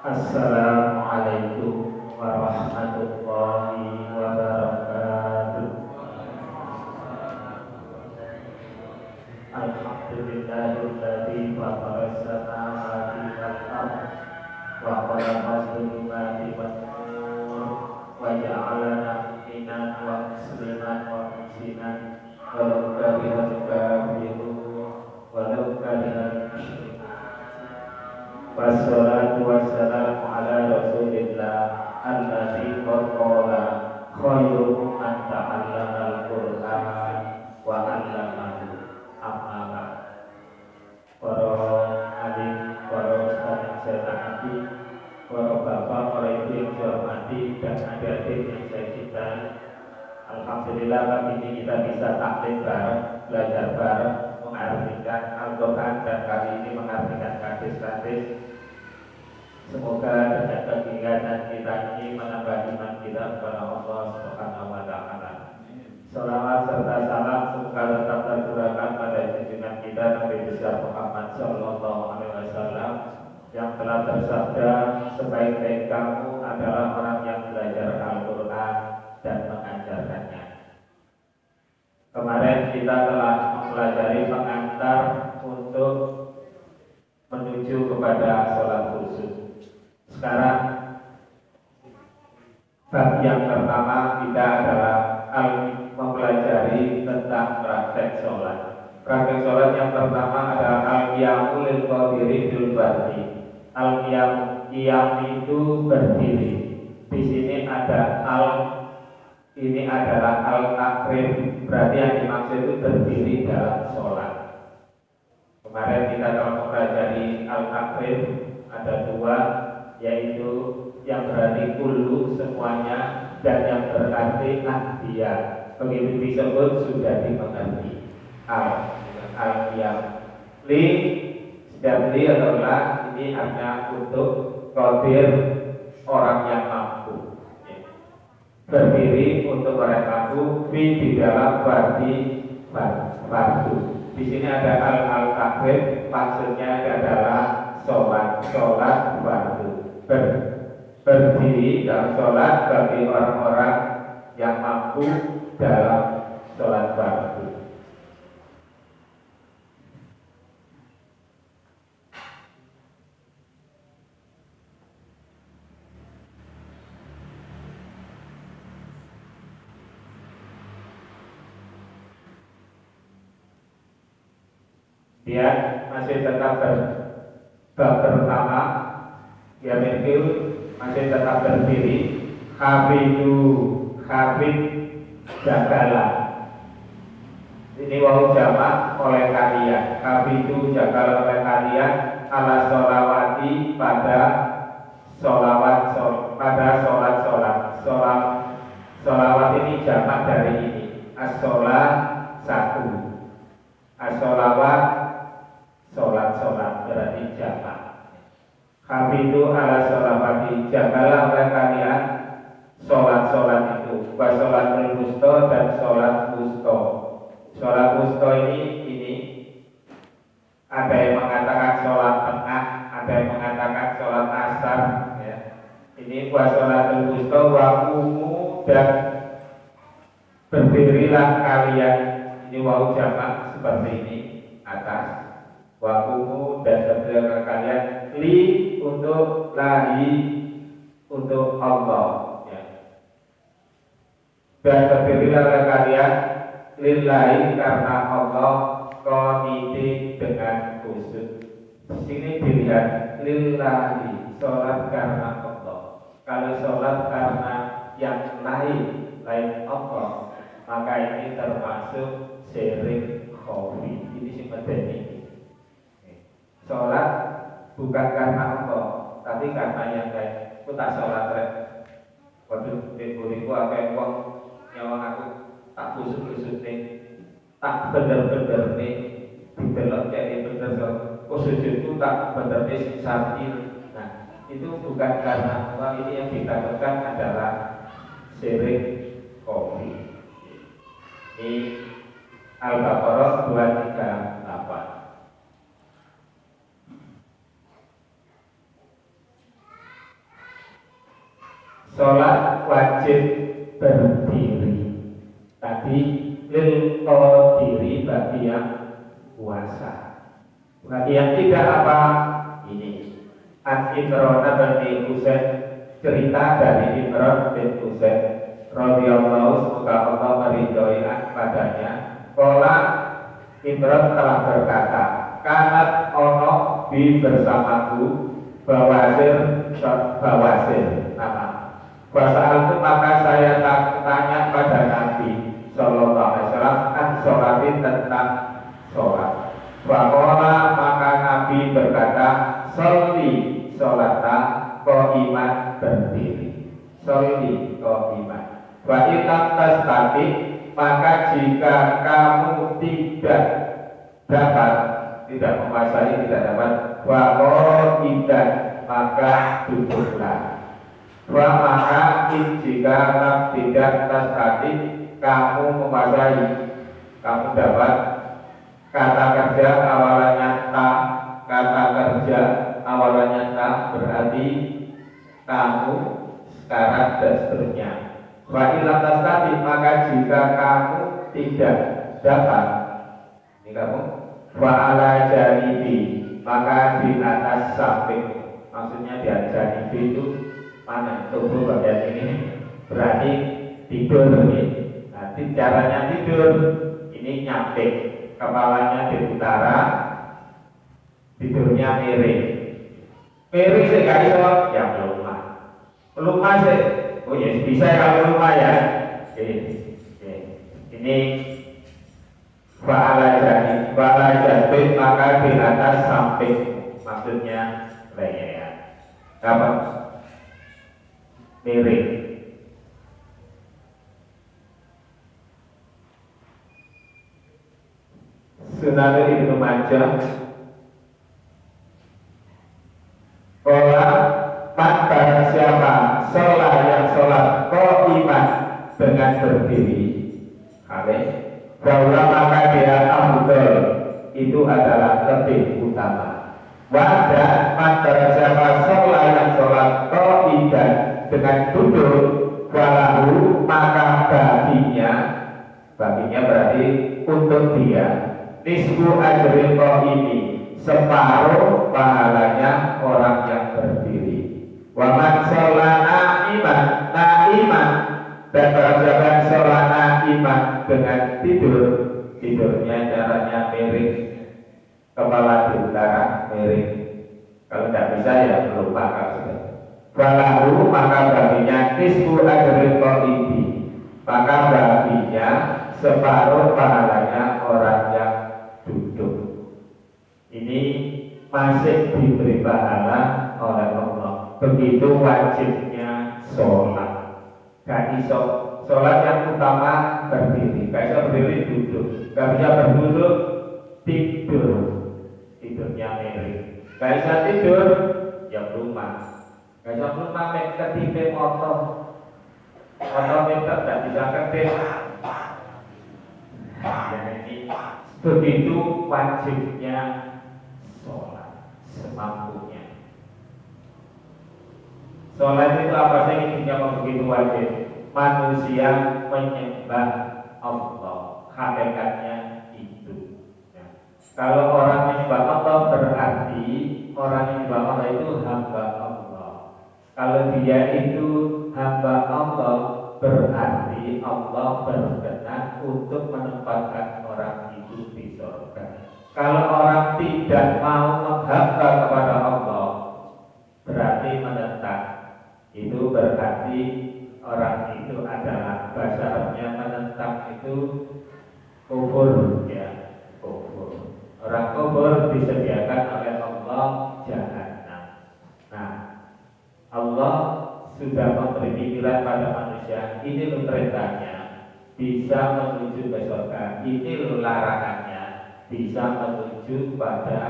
Assalamualaikum warahmatullahi wabarakatuh. Alhamdulillahilladzi fatara samawati wal ardh wa khalaqa adh-dhulumati wan nur wa ja'alana mu'minan wa musliman wa muhsinan walau karihal kafirun walau karihal musyrikun. Wassalatu wassalamu ala rasulillah alladzi qala khairukum man ta'allama al-Qur'an wa 'allamahu. Amma ba'd. Para alim, para ustaz yang saya taati, para bapak, para ibu yang saya hormati, dan adik-adik yang saya cintai, alhamdulillah pagi ini kita bisa taklim bareng, belajar bareng, mengartikan Al-Quran, dan kali ini mengartikan hadis-hadis. Semoga dengan kegiatan kita ini menambah iman kita kepada Allah Subhanahu wa Ta'ala. Salawat serta salam semoga tetap tercurahkan pada junjungan kita Nabi besar Muhammad Sallallahu Alaihi Wasallam yang telah bersabda, sebaik-baik kamu adalah orang yang belajar Al-Quran dan mengajarkannya. Kemarin kita telah mempelajari pengantar untuk menuju kepada sholat khusyuk. Sekarang bab yang pertama kita adalah mempelajari tentang praktek sholat. Praktek sholat yang pertama adalah al-qiyamu lil qadiri bil bardi. Al-qiyam itu berdiri. Di sini ada ini adalah al-takrim, berarti yang dimaksud itu berdiri dalam sholat. Kemarin kita telah mempelajari al-takrim, ada dua, yaitu yang berarti kullu semuanya dan yang berarti dia. Begitu disebut sudah dimengerti. Al-qiyam li sudah li adalah ini hanya untuk qadir, orang yang mampu. Berdiri untuk orang mampu di dalam fardu. Di sini ada al-takrim, maksudnya adalah sholat fardu. Berdiri dalam sholat bagi orang-orang yang mampu dalam sholat fardu. Dia masih tetap bab pertama, dia masih tetap berdiri. Hafid jagalah. Ini wau jamak oleh kalian. Hafidu jagalah oleh kalian ala sholawati pada sholawat ini jamak dari ini. As-sholat satu, as-sholawat sholat berarti jamak. Hafidu ala sholawati, jagalah oleh kalian sholat itu. Wa sholatul wusta dan sholat wusta. Sholat wusta ini ada yang mengatakan sholat tengah, ada yang mengatakan sholat asar, ya. Ini wa sholatul wusta wa qumu, dan berdirilah kalian. Ini wau jamak seperti ini atas. Wa qumu, dan berdirilah kalian li untuk lahi, untuk Allah, ya. Dan berdirilah kalian lillahi karena Allah, qaniti dengan khusyuk. Di sini dilihat lillahi, sholat karena Allah. Kalau sholat karena yang lain Allah, maka ini termasuk syirik khafi. Ini si medeni. Sholat bukan karena Allah, tapi karena yang lain. Aku tak sholat rek. Waduh, buriku apa wong nyawang aku tak khusyuk nih, tak bener-bener nih, didelok jadi bener kok sujudku tak bener nih sisati. Nah, itu bukan karena Allah. Ini yang ditakutkan adalah syirik khafi. Ini Al-Baqarah 238. 238 sholat wajib berdiri. Tadi lil qadiri bagi yang puasa. Bagi yang tidak apa? Ini An-Imran bin Husain, cerita dari Imran bin Husain radhiyallahu, semoga Allah meridhoi padanya. Qala, Imran telah berkata, kanat ono bi bersamaku bawasir nama. Wasal itu maka saya tanya pada Nabi Sallallahu Alaihi Wasallam an sholatin tentang sholat. Wakola maka Nabi berkata, sholli sholata qaiman berdiri. Sholli qaiman. Wa ilam tastati, maka jika kamu tidak dapat, tidak menguasai, tidak dapat, wa qaidan, maka duduklah. Wa maka jika tidak tastati, kamu menguasai, kamu dapat. Kata kerja awalannya ta, kata kerja awalannya ta berarti kamu, sekarang dan seterusnya. Wa ilam tastati, maka jika kamu tidak dapat, ini kamu, wa ala janibi, maka di atas samping. Maksudnya di atas janibi itu mana? Tubuh bagian ini berarti tidur ini. Nanti caranya tidur ini nyamping, kepalanya di utara, tidurnya miring. Miring sekali so, ya melumah. Melumah sih, oh ya bisa kalau melumah ya. Oke. Ini fa'ala jadid, maka di atas samping, maksudnya leher. Apa? Miring. Sunan Ibnu Majah Kola maka siapa sholat yang sholat qaiman dengan berdiri kali bahwa maka dia afdal, itu adalah lebih utama. Wadah maka siapa sholat yang sholat qaidan dengan duduk, walahu maka baginya berarti untuk dia nisbu ajril qaimi, separuh pahalanya orang yang berdiri. Wa man shallana iman dan berasakan shallana iman dengan tidur, tidurnya caranya miring, kepala di utara miring. Kalau tidak bisa ya melupakan sudah. Walahu maka baginya nisbu ajril qaimi, maka baginya separuh pahalanya orang yang duduk. Ini masih diberi pahala oleh Allah. Begitu wajibnya sholat. Gak iso sholat yang utama berdiri, gak iso berdiri duduk, gak bisa berduduk tidur, tidurnya miring. Gak bisa tidur ya rumah, gak bisa rumah ketipe motor gak bisa ketip. Jadi begitu wajibnya sholat semampunya. Sholat itu apa sih intinya begitu wajib? Manusia menyembah Allah, hakikatnya itu. Ya. Kalau orang menyembah Allah berarti orang yang menyembah Allah itu hamba Allah. Kalau dia itu hamba Allah, berarti Allah berkenan untuk menempatkan orang itu di surga. Kalau orang tidak mau menghamba kepada Allah, berarti menentang. Itu berarti orang itu adalah, bahasa Arabnya menentang itu kufur, ya, kufur. Orang kufur disediakan oleh Allah jahannam. Nah, Allah sudah memberi pikiran pada manusia, ini loh perintahnya, bisa menuju ke surga, ini loh larangannya, bisa menuju pada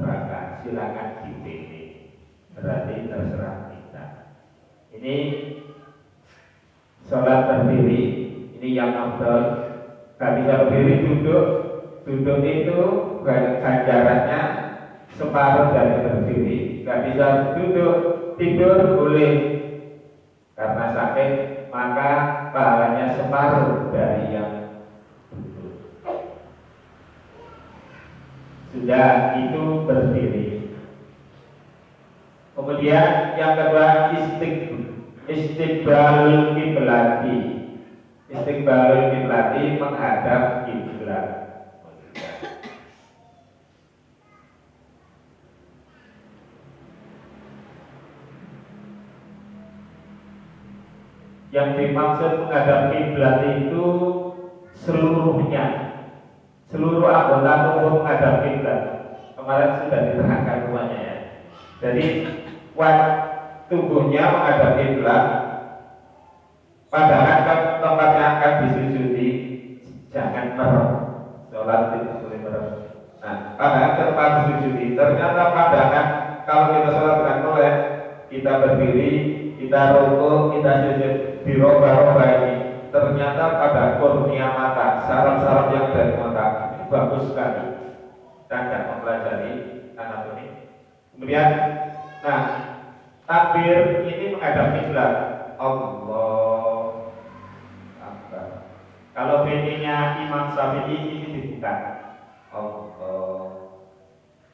neraka. Silakan dipilih. Berarti terserah kita. Ini sholat berdiri, ini yang afdal. Gak bisa berdiri duduk, duduk itu ganjarannya separuh dari berdiri. Gak bisa duduk, tidur boleh. Karena sakit maka pahalanya separuh dari yang duduk. Sudah itu berdiri. Kemudian yang kedua istiqbalul kiblati. Istiqbalul kiblati menghadap kiblat. Yang dimaksud menghadap kiblat itu seluruhnya, seluruh anggota tubuh menghadap kiblat. Kemarin sudah diterangkan semuanya ya. Jadi tubuhnya menghadap kiblat, pandangan ke tempat yang akan disujudi, jangan merem. Sholat tidak boleh merem. Nah, pandangan ke tempat disujudi. Ternyata pandangan kalau kita sholat dengan melek, kita berdiri, kita rukuk, kita sujud, dirubah-rubah ini. Ternyata pada kurnia mata, saraf-saraf yang dari mata ini bagus sekali. Kita akan mempelajari anatomi. Kemudian, nah, takbir ini menghadap kiblat. Allah Akbar. Kalau BD-nya Imam Syafi'i ini dibuka. Allah.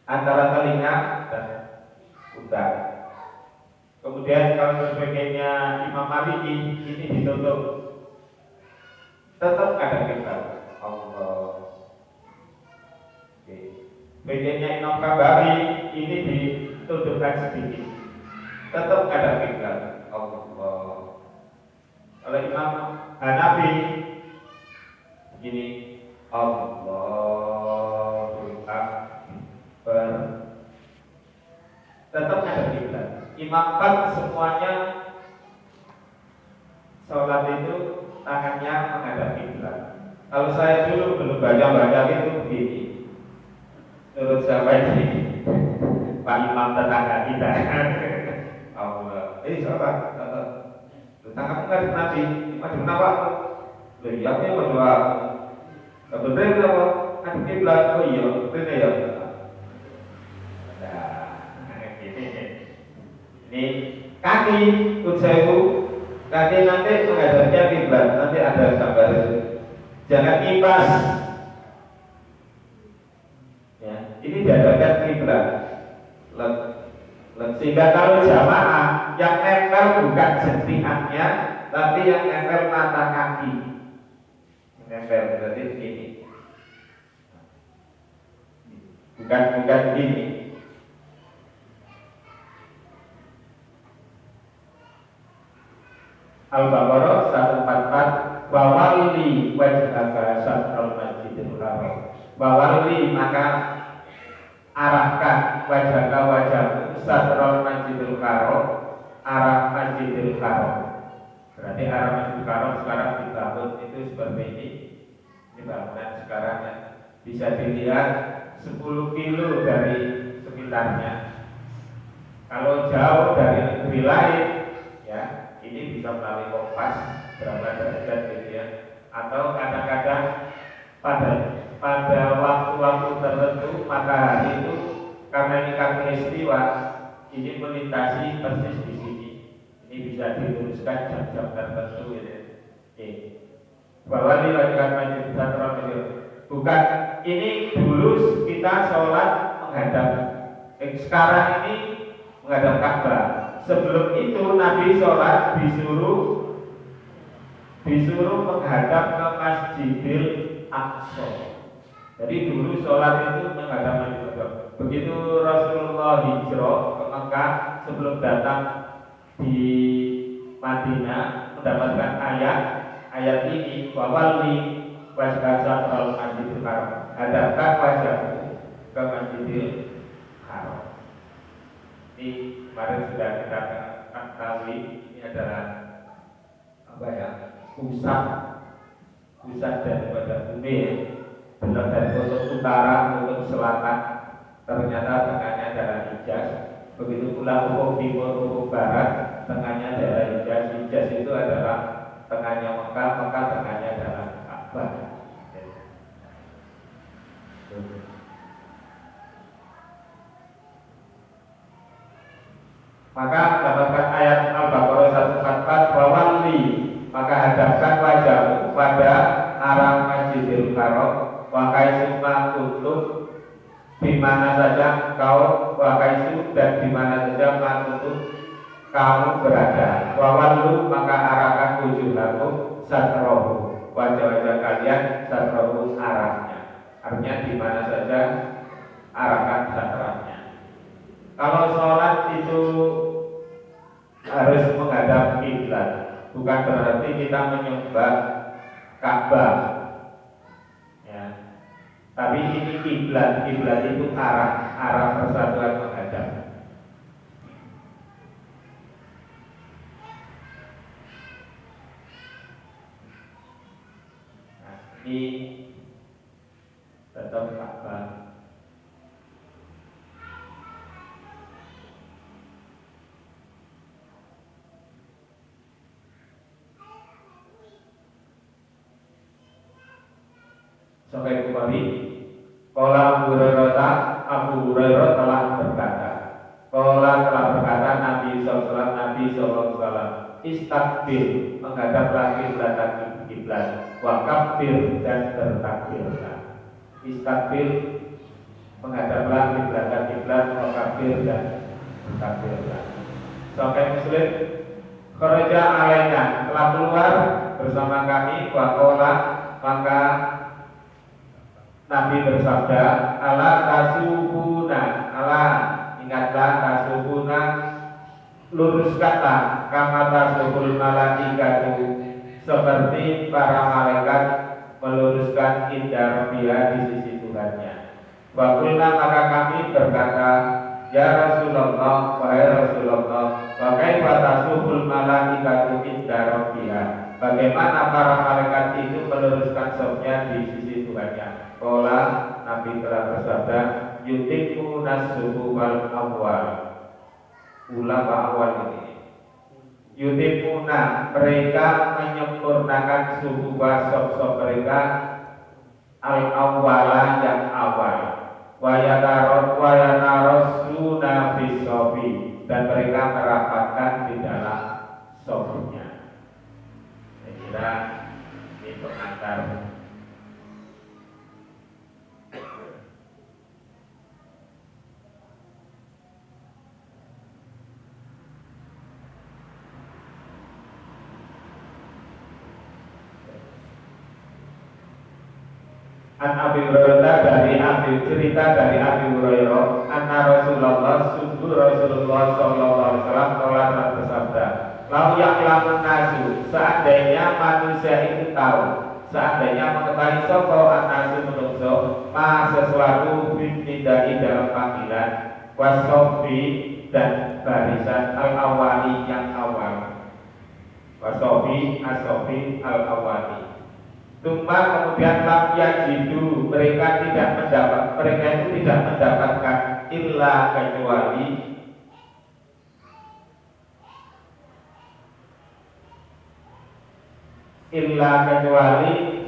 Antara telinga dan buka. Kemudian kalau sebagainya Imam Maliki ini ditutup. Tetap ada kiblat. Allah. Oke. BD-nya Imam Kabari ini ditutupkan sedikit. Tetap ada kiblat. Allah. Oleh Imam Hanafi begini, Allahu Akbar. Tetap ada kiblat. Imam Qad semuanya sholat itu tangannya menghadap kiblat. Kalau saya dulu belum baca itu begini. Menurut siapa ini? Pak Imam tetangga kita. Allah. Sholat. Tanganmu ngadep Nabi. Ngadep apa? Iya, ini berdoa. Kebetulan apa? Ngadep kiblat. Oh iya, betul ya. Ini kaki kunciku, kaki nanti menghadapnya kiblat. Nanti ada gambar itu. Jangan kipas. Ya, ini dihadapkan kiblat. Sehingga kalau jamaah yang nempel bukan jentikannya, tapi yang nempel mata kaki. Nempel berarti begini. Bukan ini. Al-Baqarah 144 Wawali wajhaka syatral masjidil haram. Wawali maka arahkan wajahmu syatral masjidil haram, arah masjidil haram. Berarti arah masjidil haram sekarang dibangun itu seperti ini. Ini bangunan sekarang ya. Bisa dilihat 10 kilo dari sekitarnya. Kalau jauh dari negeri lain ya, ini bisa melalui kompas berapa derajat gitu ya. Atau kadang-kadang pada waktu-waktu tertentu matahari itu karena ini khatulistiwa ini melintasi persis di sini. Ini bisa diluruskan jam-jam tertentu gitu. Bahwa diwajibkan masjid Satral bukan ini dulu kita sholat menghadap. Sekarang ini menghadap Ka'bah. Sebelum itu Nabi sholat disuruh menghadap ke Masjidil Aqsa. Jadi dulu sholat itu menghadap Masjidil Aqsa. Begitu Rasulullah hijrah ke Mekah sebelum datang di Madinah mendapatkan ayat ini wawali wajah satral Masjidil Haram. Hadapkan wajahmu ke Masjidil Haram. Ini kemarin sudah kita ketahui ini adalah apa ya, pusat daripada bumi, benar dari kutub utara, kutub selatan, ternyata tengahnya adalah Hijaz. Begitu pula ufuk timur, ufuk barat, tengahnya adalah Hijaz. Hijaz itu adalah tengahnya Mekah, Mekah tengahnya adalah Ka'bah. Maka dapatkan ayat Al-Baqarah 144 menghadapkan wajahmu pada arah Masjidil Haram, wahai summa kuntum, di mana saja engkau, wahai su, dan di mana saja manutu kamu berada. Wawallu, maka arahkan wujuhakum satrohu, wajah-wajah kalian satrohu arahnya. Artinya di mana saja arahkan satranya. Kalau sholat itu harus menghadap kiblat, bukan berarti kita menyembah Ka'bah. Ya. Tapi ini kiblat, kiblat itu arah persatuan menghadap. Nah, ini tetap Ka'bah. Sampai Bukhari, Qala Abu Hurairah telah berkata, Qala telah berkata Nabi SAW, Istakbir, menghadaplah kiblat, wakabir, dan bertakbirlah. Istakbir, menghadaplah kiblat, wakabir, dan bertakbirlah. Sampai Muslim, Kharaja alaina, telah keluar bersama kami, waqala, maka Nabi bersabda, ala tasubuna, ala ingatlah tasubuna, luruskanlah kama tasubul malaikatu, seperti para malaikat meluruskan indah Rabbia di sisi Tuhannya. Wa qulna, maka kami berkata, ya Rasulullah, wahai Rasulullah, wa kaifa tasubul malaikatu indah Rabbia, bagaimana para malaikat itu meluruskan safnya di sisi Tuhannya. Qala, Nabi telah bersabda, yutiku nasuhu wal awal. Ulama awal ini, yutimuna, mereka menyempurnakan suhu wasop mereka al awala, yang awal, wayanarosuna bisofi, dan mereka merapatkan di dalam sofinya. Saya kira ini pengantar. An Abi Hurairah, cerita dari Abi Hurairah, anna Rasulullah, sungguh Rasulullah sallallahu alaihi wasallam telah bersabda, lau ya'lamun nasu, seandainya manusia itu tahu, seandainya mengetahui sapa an-nasu menungso, ma sesuatu fitnidai dalam panggilan, wasofi, dan barisan al-awali, yang awal, wasofi asofi al-awali. Cuma kemudian lam yajidu, mereka itu tidak mendapatkan illa kecuali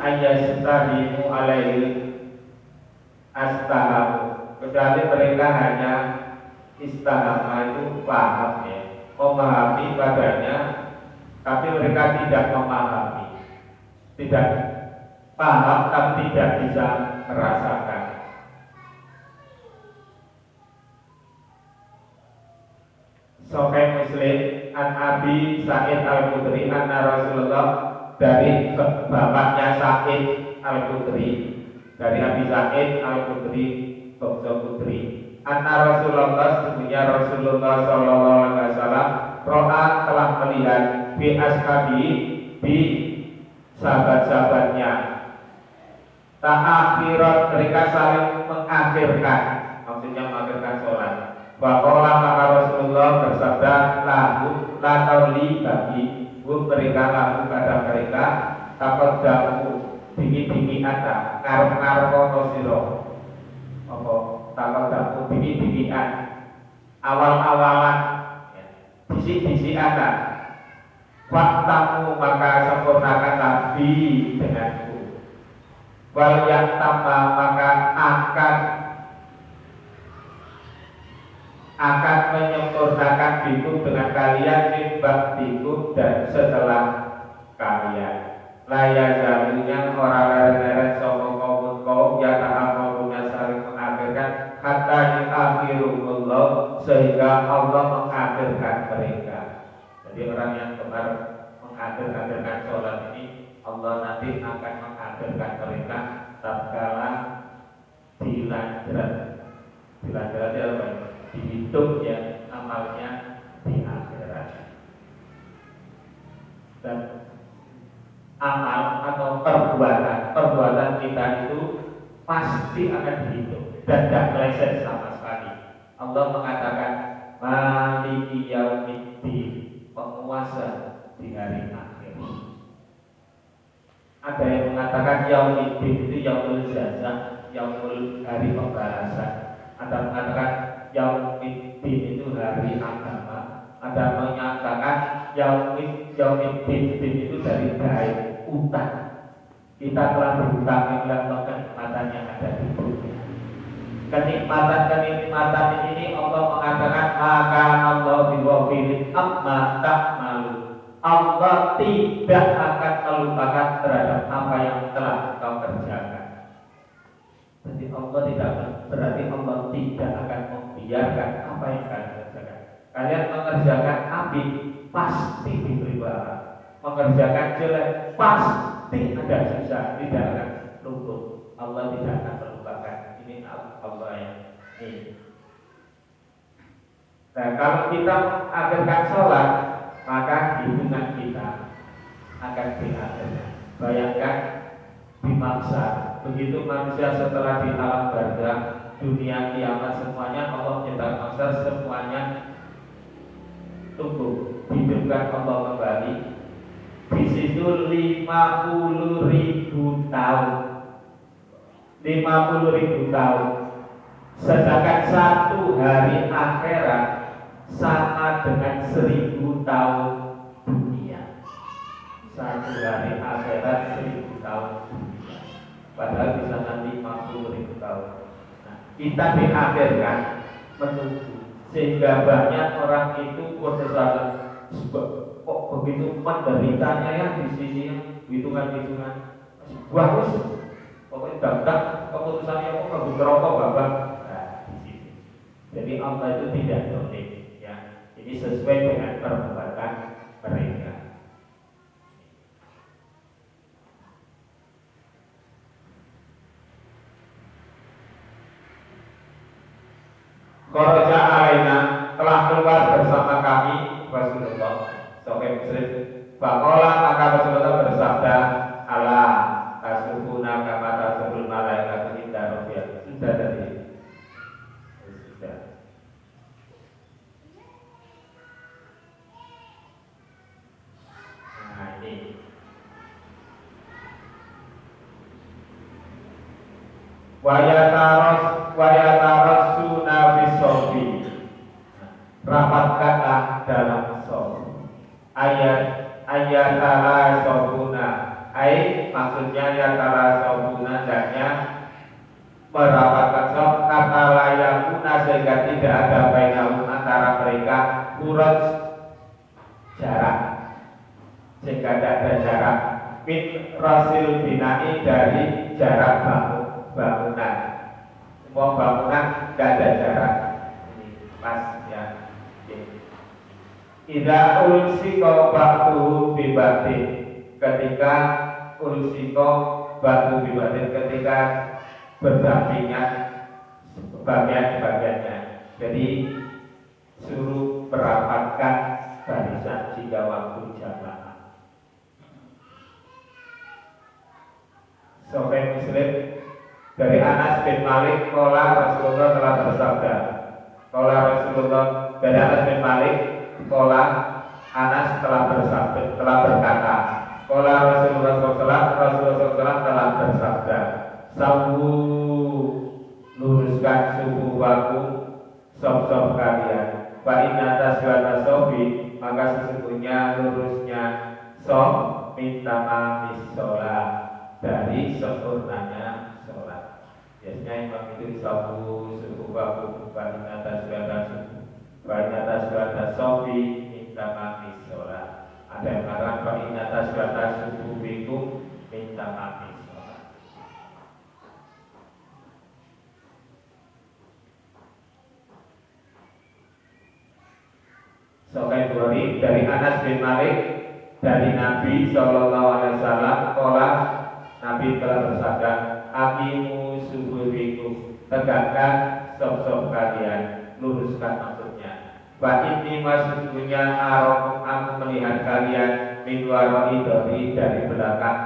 ayyastahimu alaihi astahamu, kecuali mereka hanya istahama, itu paham, ya, memahami padanya, tapi mereka tidak memahami, tidak paham tapi tidak bisa merasakan. Sahih Muslim, an Abi Sa'id Al-Khudri anna Rasulullah, dari bapaknya Sa'id Al-Khudri, dari Abi Sa'id Al-Khudri, bangsa Khudri, anna Rasulullah, sesungguhnya Rasulullah sallallahu alaihi wasallam, ro'a, telah melihat, bi ashabi, di sahabat-sahabatnya, ta'akhirat, mereka saling mengakhirkan, maksudnya mengakhirkan sholat. Waqala, maka Rasulullah bersabda, lahu, la tauli bagi, mereka lahu pada mereka, takut damu, dingin ata, ngarep kono siro, apa, takut damu, dingin awal-awalan, disi ata. Waktamu, maka sempurnakanlah bi denganku. Wal yaktama, maka akan menyempurnakan bikum dengan kalian, min ba'dikum, dan setelah kalian. Laya jalunya orang leren-leren sopo kaum ya ta'amaluna saling mengakhirkan hatta yu'akhirullah sehingga Allah mengakhirkan mereka. Jadi orang yang gemar mengakhirkan sholat ini Allah nanti akan mengakhirkan mereka tatkala dilanjut apa? Dihitung ya amalnya di akhirat. Dan amal atau perbuatan kita itu pasti akan dihitung dan tidak meleset sama sekali. Allah mengatakan Maliki Yaumiddin, penguasa di hari akhir. Ada yang mengatakan Yaumiddin itu yaumul jazaa, yaumul hari pembalasan. Ada yang mengatakan Yaumiddin itu hari agama. Ada yang menyatakan Yaumiddin itu dari baik utang. Kita telah berhutang dengan kenikmatan yang ada di bumi. Kenikmatan ini Allah mengatakan maka Allah biwafilin amma ta'malu. Allah tidak akan melupakan terhadap apa yang telah kau kerjakan. Jadi Allah tidak berarti Allah tidak akan membiarkan apa yang kalian kerjakan. Kalian mengerjakan api pasti diberi pahala. Mengerjakan jelek pasti ada sisa, tidak akan luput. Allah tidak akan melupakan. Ini Allah yang ini. Nah, kalau kita mengakhirkan sholat, maka hitungan kita akan diakhirkan. Bayangkan di mahsyar, begitu manusia setelah di alam barzakh, dunia kiamat semuanya Allah menyatakan mahsyar semuanya tunggu hidupkan Allah kembali. Di situ 50.000 tahun. 50.000 tahun. Sedangkan satu hari akhirat sama dengan 1.000 tahun dunia. Satu hari akhirat 1.000 tahun dunia. Padahal di sana 50.000 tahun. Nah, kita diakhirkan menunggu sehingga banyak orang itu berdesakan kok begitu menderitanya ya di sini hitungan-hitungan bagus pokoknya daftar keputusannya kok bagus rokok bapak. Nah, di sini. Jadi Allah itu tidak dolim ya. Ini sesuai dengan perbuatan mereka. Kharaja alaina telah keluar bersama kami Rasulullah Sohib Muslim. Faqala maka Rasulullah bersabda ala tasufuna kama tasuful malaikatu inda rabbihim. Sudah tadi. Sudah. Nah ini wayatarasuna bisofi. Rapatkanlah dalam sof. Ayatara sofuna. Maksudnya yatara sofuna dannya merapatkan sof kata layakuna sehingga tidak ada bainahum antara mereka kurang jarak, sehingga tidak ada jarak min rasil binai dari jarak bangunan. Semua bangunan tidak ada jarak. Ini pas ya. Ida ulsiko batu bibatin, ketika ulsiko batu bibatin, ketika berdampingan bagian-bagiannya. Jadi suruh merapatkan barisan jika waktu jamaah. Sahih Muslim dari Anas bin Malik, qala Rasulullah telah bersabda. Qala Rasulullah dari Anas bin Malik, qala Anas telah berkata. Qala Rasulullah SAW telah bersabda. Sawu luruskan subuh waktu sob-sob kalian. Fa inna tasbata sobi, maka sesungguhnya lurusnya sob minta mamis sholat, dari sempurnanya sholat. Biasanya imam itu sabu subuh waktu fa inna tasbata sobi minta mamis sholat. Ada yang mengatakan fa inna tasbata subuh bikum minta kami sholat. Sahih Bukhari dari Anas bin Malik dari Nabi Shallallahu Alaihi Wasallam, qala Nabi telah bersabda, aqimu subuhikum, tegakkan sop-sop kalian, luruskan maksudnya. Wa inni masuknya arokum, aku melihat kalian min waroi dari belakang.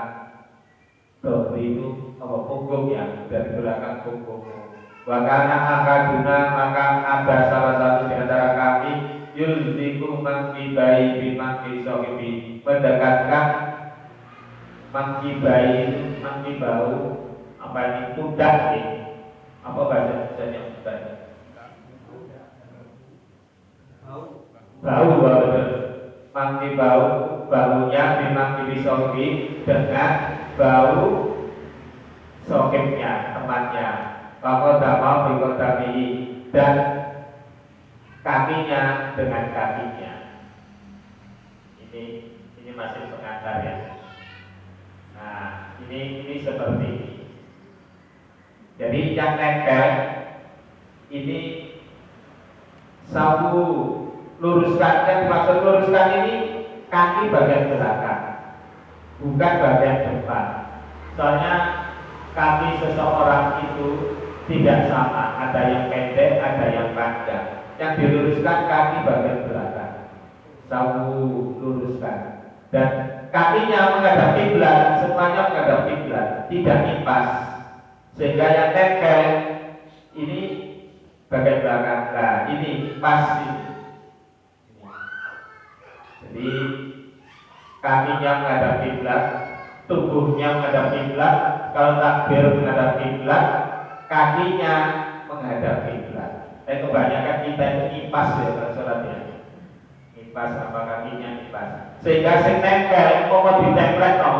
Dori itu apa punggung ya, dari belakang punggungmu. Wa kana akaduna, maka ada salah satu di antara kami yulziku mangkibai bimangki sohibi, mendekatkan mangkibai, mangkibau apa ini, pundak ini apa bahasa Indonesia pundak? Bau, mangkibau, baunya bimangki sohibi, dengan bau sohibnya, temannya. Maka damau bikodabi, dan kakinya dengan kakinya. Ini masih pengantar ya. Nah, ini seperti ini. Jadi yang nempel ini sabu luruskan, yang dimaksud luruskan ini kaki bagian belakang, bukan bagian depan. Soalnya kaki seseorang itu tidak sama, ada yang pendek, ada yang panjang. Yang diluruskan kaki bagian belakang, sawu luruskan, dan kakinya menghadap kiblat, semuanya menghadap kiblat, tidak impas, sehingga yang nempel ini bagian belakang. Nah, ini pas ini. Jadi kakinya menghadap kiblat, tubuhnya menghadap kiblat. Kalau takbir menghadap kiblat, kakinya menghadap kiblat. Kebanyakan kita itu impas ya kalau sholatnya, impas apa kakinya impas, sehingga sing nempel mau ditempel no,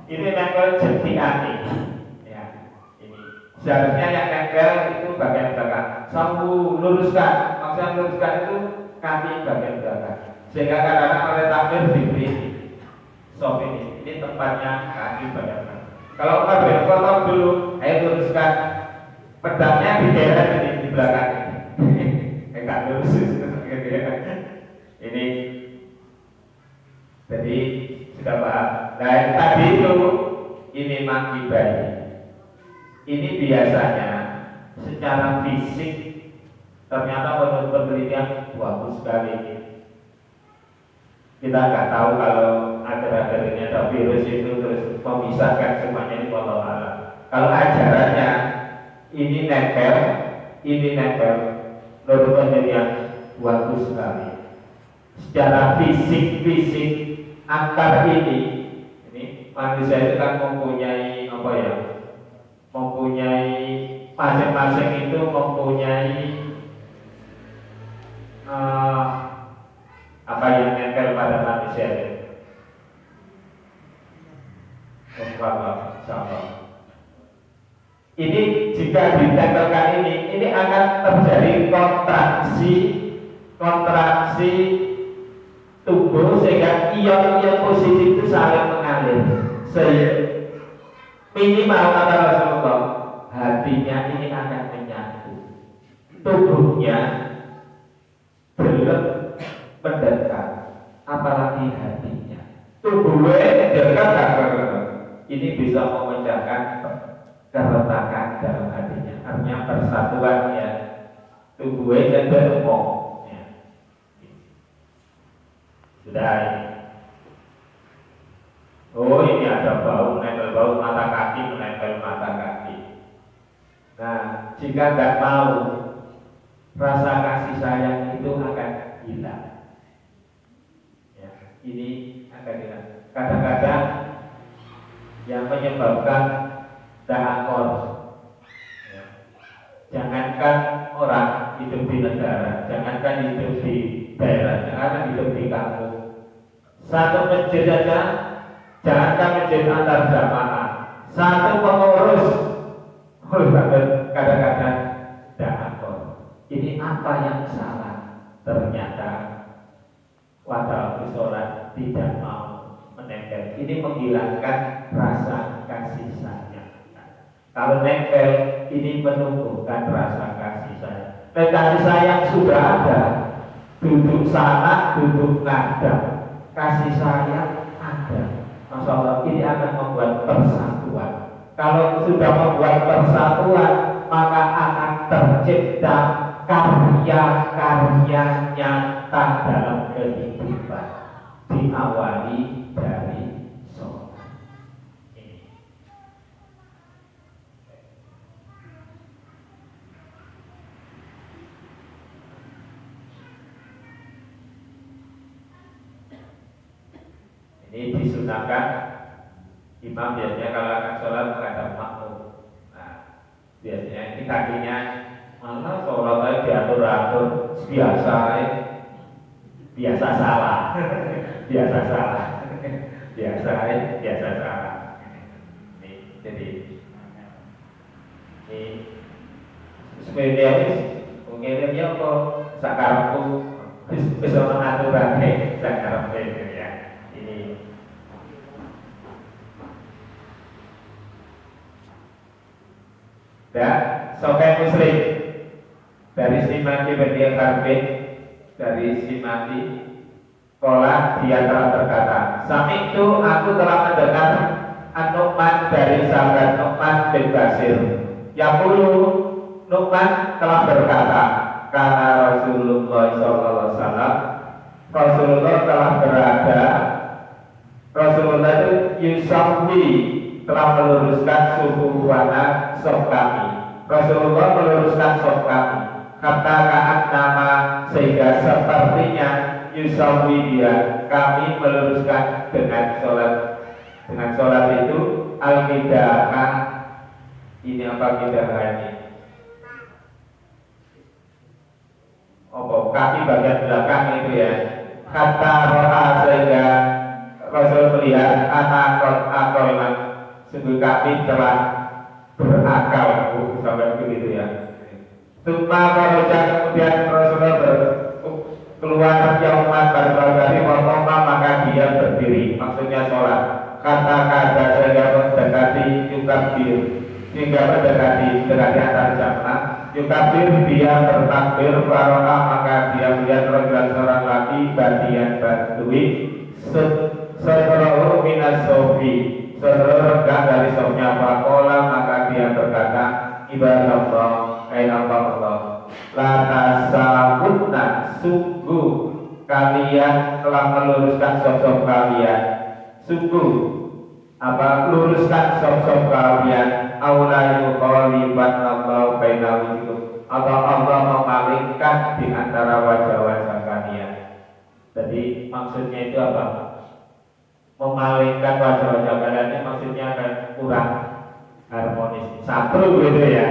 ini nempel jentiane ya. Ini seharusnya yang nempel itu bagian belakang, sawu luruskan, maksudnya luruskan itu kaki bagian belakang, sehingga kadang-kadang oleh takbir diberi sop ini tempatnya kaki bagian belakang. Kalau takbir kotor dulu, ayo luruskan pedangnya di daerah ini di belakang. Enggak lurus ini. Jadi sudah paham. Nah tadi itu ini mangkibai. Ini biasanya secara fisik ternyata menurut penelitian bagus sekali. Kita nggak tahu kalau akhir-akhir ini ada virus itu terus memisahkan semuanya ini wallahu a'lam. Kalau ajarannya ini nempel, menurut penelitian bagus sekali. Secara fisik antar ini manusia itu kan mempunyai apa ya? Mempunyai masing-masing itu mempunyai apa yang nempel pada manusia itu. Ini jika ditempelkan ini akan terjadi kontraksi tubuh sehingga ion-ion positif itu saling mengalir. Sehingga minimal kata Rasulullah, hatinya ini akan menyatu, tubuhnya belum mendekat, apalagi hatinya. Tubuhnya dekat, ini bisa memecahkan keretakan dalam hatinya. Artinya persatuan ya, tubuhnya beromong ya. Sudah ini. Oh ini ada bau, menempel bau mata kaki, menempel mata kaki. Nah jika tidak mau, rasa kasih sayang itu akan hilang ya, ini akan hilang. Kadang-kadang yang menyebabkan da'akor ya. Jangankan orang hidup di negara, jangankan hidup di daerah, jangankan hidup di kampung, satu masjid saja, jangankan masjid antar jamaah, satu pengurus kadang-kadang da'akor. Ini apa yang salah? Ternyata waktu sholat tidak mau menempel nempel. Ini menghilangkan rasa kasih sayang. Kalau nempel, ini menumbuhkan rasa kasih sayang. Dan kasih sayang sudah ada, duduk sana, duduk ngadap, kasih sayang ada. Masya Allah, ini akan membuat persatuan. Kalau sudah membuat persatuan, maka akan tercipta karya-karya nyata dalam kehidupan, diawali dari sholat. Ini disunahkan imam biasanya kalau akan sholat menghadap makmum. Nah, biasanya ini kakinya mana sholat aja diatur-atur biasa salah biasa salah biasa salah. Ini jadi ini sepeda mungkin dia kok sakarapku bisa mengaturane sakarapku ya. Ini dan Sahih Muslim dari Simati bin Harbin, dari Simati Kola dia telah berkata, Sami itu aku telah mendengar An-Nu'man dari sahabat Nu'man bin Bashir. Yaqulu, Nu'man telah berkata, karena Rasulullah SAW, Rasulullah telah berada, Rasulullah itu Yusawi telah meluruskan suhu wana sof kami. Rasulullah meluruskan sof kami. Kata kaat nama sehingga sepertinya Yusawi dia kami meluruskan dengan sholat. Dengan sholat itu al-qidahah. Ini apa qidahah ini? Kaki bagian belakang itu ya. Kata roha sehingga Rasul melihat anak akolan sungguh kami telah berakal. Sampai begitu ya. Tumma baroja kemudian Rasulullah keluar yauman pada wakoma maka dia berdiri, maksudnya sholat. Kata sehingga mendekati yukabir, sehingga mendekati antara jamaah. Yukabir dia bertakbir, faroka maka dia melihat seorang laki bagian badui setelah minas sofi, setelah regah dari sofnya fakola maka dia berkata, ibadah Allah, Allah, la tasawutna sungguh kalian telah meluruskan sof-sof kalian, sungguh luruskan sof-sof kalian, aulayu qaliban Allah bainawikum, atau Allah memalingkan di antara wajah-wajah kalian. Jadi maksudnya itu apa? Memalingkan wajah-wajah kalian ini maksudnya akan kurang harmonis, satu gitu ya.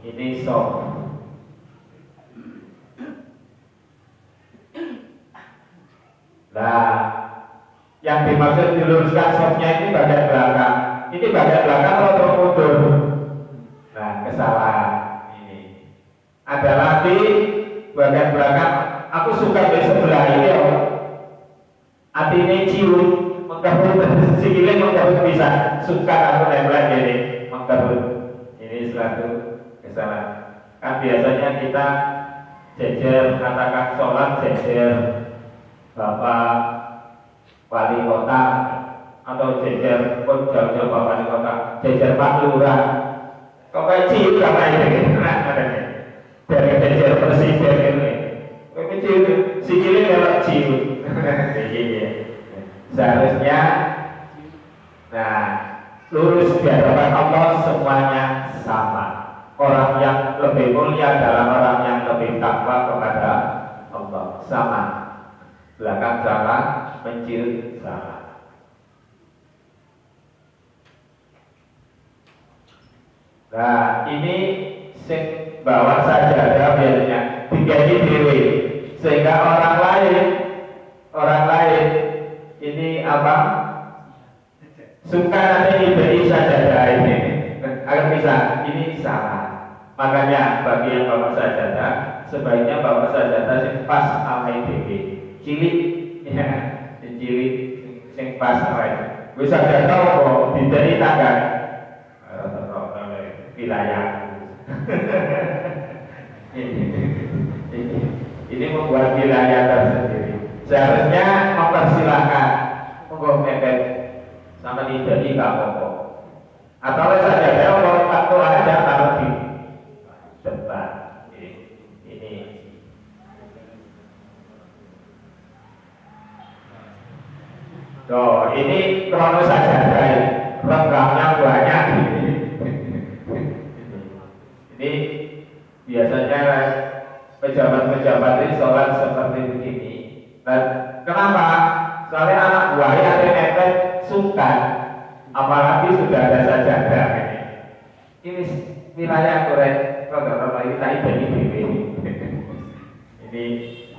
Ini soft. Nah, yang dimaksud diluruskan softnya ini bagian belakang. Ini bagian belakang atau mundur? Nah, kesalahan ini. Ada lagi bagian belakang. Aku suka di sebelah ini ya. Artinya cium, mengkabut, sikilnya mengkabut bisa. Suka aku nempel jadi mengkabut. Ini suatu kesalahan. Kan biasanya kita jejer katakan sholat jejer Bapak Wali Kota atau jejer jauh-jauh Bapak Wali Kota, jejer Pak Lurah. Kok kayak cium apa ini? Dari jejer presiden ini. Kok cium, sikilnya kalau cium. Seharusnya, nah lurus di hadapan Allah semuanya sama. Orang yang lebih mulia adalah orang yang lebih takwa kepada Allah, sama. Belakang salah, mencium salah. Nah ini bawa saja biasanya digaji diri, sehingga orang lain ini apa? Suka nanti diberi sajadah ini agar bisa, ini salah. Makanya bagi yang bawa sajadah sebaiknya bawa sajadah sing pas awake dhewe. Cilik ya, cilik sing pas awake. Wis sajadah kok dideni tangga. Wilayah. Ini membuat wilayah tersendiri. Seharusnya mempersilahkan monggo mepet sama tidak apa-apa. Atau saja kalau waktu ada taruh di depan. Ini Tuh, ini krono saja renggangnya banyak. Ini biasanya pejabat-pejabat ini sholat seperti begini. Dan kenapa? Soalnya anak buahnya ada mepet sungkan, apalagi sudah ada sajadah ini. Ini wilayah korek, kalau kita ini. Ini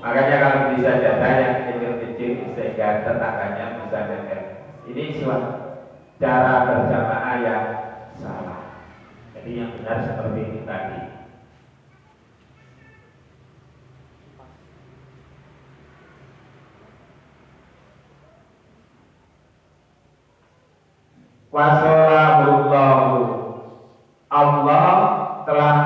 makanya kalau beli sajadah yang kecil-kecil sehingga tetangganya bisa mepet. Ini suatu cara berjamaah yang salah. Jadi yang benar seperti ini tadi. Wasolahullahu, Allah telah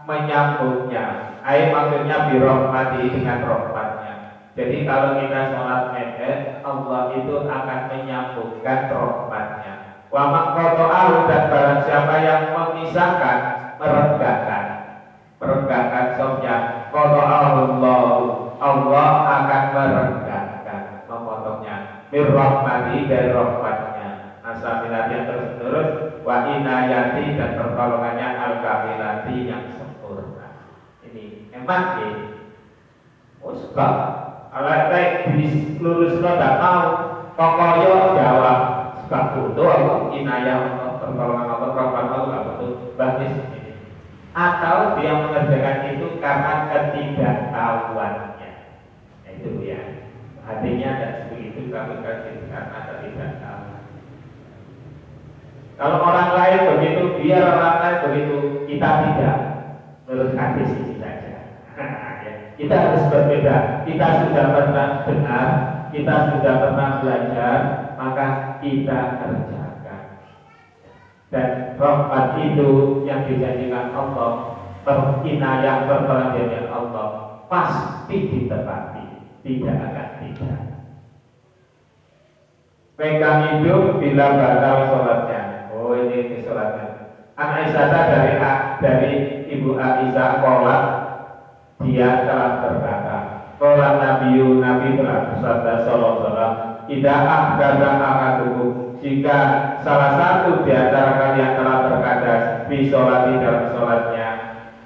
menyambutnya. Maksudnya birahmati, dengan rahmatnya. Jadi kalau kita sholat mepet, Allah itu akan menyambutkan rahmatnya. Wa maqta'ahu, dan barang siapa yang memisahkan, meregangkan sofnya, qata'ahu Allah akan meregangkan, memotongnya. Birrahmati, dari rahmatnya. Asamilat yang terus-menerus, wa inayati, dan pertolongannya al-kamilati, yang sempurna. Ini emang suka kalau kayak di lulus lo tidak mau pokoknya jawab suka butuh apa inayah pertolongan apa rahmat Allah nggak butuh bagus ini. Atau dia mengerjakan itu karena ketidaktahuannya, itu ya hatinya dan begitu kami kasih karena ketidaktahuan. Kalau orang lain begitu, biar orang lain begitu, kita tidak. Menurut hadis ini saja. Kita harus berbeda. Kita sudah pernah dengar, kita sudah pernah belajar, maka kita kerjakan. Dan rahmat itu yang dijanjikan Allah, inayah pertolongan Allah pasti ditepati, tidak akan tidak. Pegang hidup bila batal sholatnya. Oh ini sholatnya. Aisyah dari Ibu Aisyah qolat, dia telah berkata, qolat Nabi telah bersabda sallallahu alaihi wasallam, idza ahdatsa ahadukum, jika salah satu di antara kalian telah berkadas di sholati, dalam sholatnya,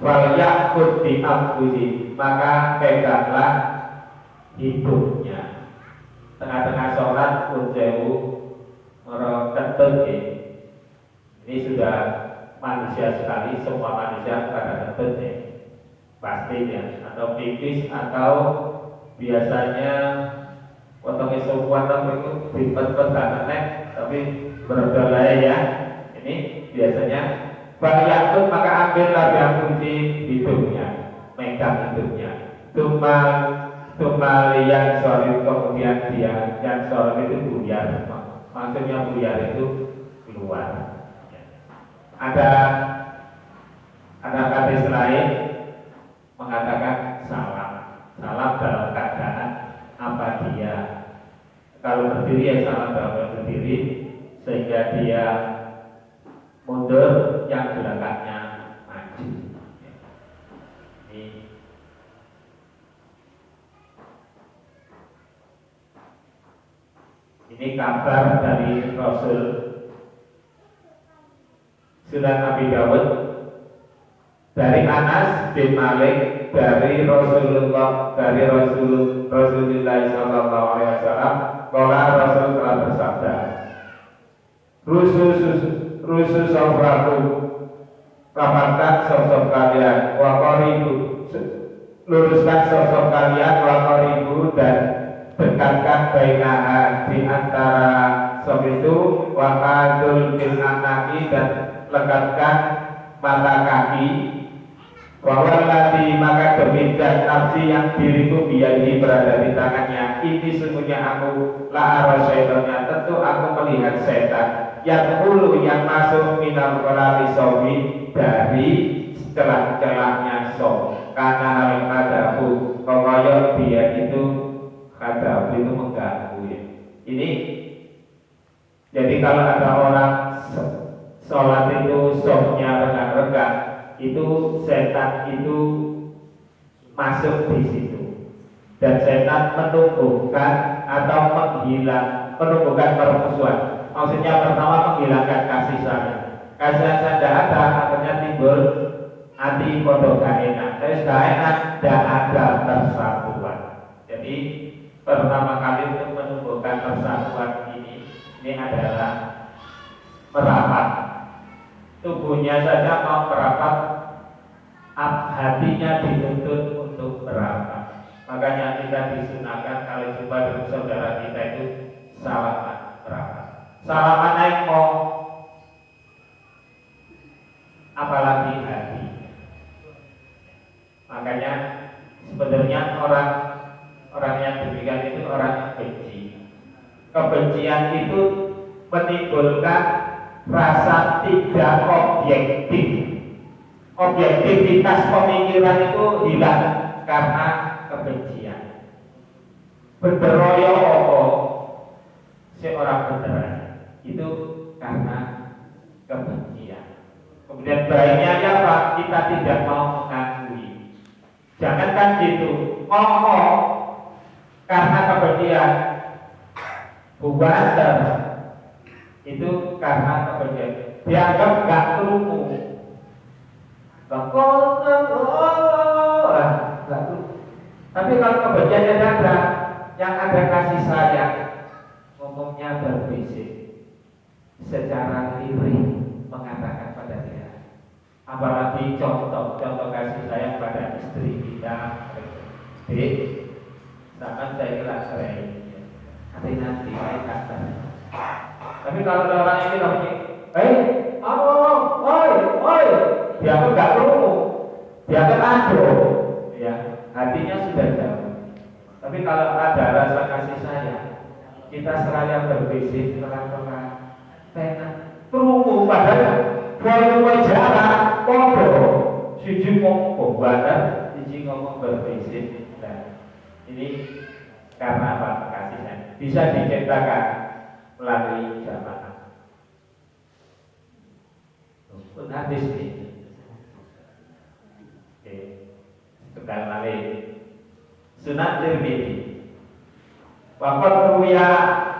wal yaqut bi anfusi, maka peganglah hidupnya. Tengah-tengah sholat pun jauh meroketut. Ini sudah manusia sekali, semua manusia pada kentut ya, pastinya, atau pipis, atau biasanya potongnya sebuah itu dipet-pet nenek, tapi berdolai ya. Ini biasanya banyak tuh, maka ambillah yang kunci hidupnya, megang hidupnya. Tumal yang solid, kemudian dia yang solid itu buyar, maksudnya buyar itu keluar. Ada hadis lain mengatakan salam dalam keadaan apa dia, kalau berdiri ya salam dalam berdiri, sehingga dia mundur, yang belakangnya maju. Ini kabar dari Rasul. Sunan Abi Dawud dari Anas bin Malik, dari Rasulullah sallallahu alaihi wasallam, qala Rasul telah bersabda, rusus sawraku, rapatkan sosok kalian, wa qaribu, luruskan sosok kalian, wa qaribu, dan dekatkan bainaha, di antara sosok itu, wa qadul bil anaki, dan lekatkan mata kaki, Wawalati maka demikian nafsi yang diriku biadi berada di tangannya. Ini sungguhnya aku la ara syaitannya, tentu aku melihat setan yang hulu yang masuk minal kolali sobi dari celah-celahnya so. Karena hal kadabu kokoyok dia itu kadabu itu mengganggu ya. Ini jadi kalau ada orang sholat itu softnya renggang-renggang, itu setan itu masuk di situ dan setan menumbuhkan atau menumbuhkan permusuhan. Maksudnya pertama menghilangkan kasih sayang. Kasih sayang tidak ada, akhirnya timbul hati pondok gak enak. Terus gak enak, tidak ada persatuan. Jadi pertama kali untuk menumbuhkan persatuan ini adalah merapat. Tubuhnya saja mau merapat, hatinya dituntut untuk merapat. Makanya kita disunahkan kalau jumpa dengan saudara kita itu salaman merapat. Salaman naik mau, apalagi hati. Makanya sebenarnya orang yang demikian itu orang yang benci. Kebencian itu menimbulkan rasa tidak objektif. Objektivitas pemikiran itu hilang karena kebencian. Berderoyo opo seorang beneran itu karena kebencian. Kemudian baiknya apa? Kita tidak mau mengakui. Jangankan gitu, ngomong karena kebencian, bubar itu karena kebencian. Dianggap gak kerungu. Tapi kalau kebenciannya ada, yang ada kasih sayang, ngomongnya berbisik, secara lirih mengatakan pada dia. Apalagi contoh kasih sayang pada istri kita, sama saya kira nanti saya kata. Tapi kalau ada orang ini namanya, dia pun nggak perlu, dia kan ado, ya hatinya sudah jauh. Tapi kalau ada rasa kasih sayang, kita seraya berbisik pelan-pelan, terumbu padahal volume jarak kodoh, siji ngomong bandar, siji ngomong berbisik. Nah, ini karena apa? Kasih sayang bisa diciptakan melalui jamaah. Pun habis nih. Sekali lagi Sunan Tirmidzi. Waqat ruya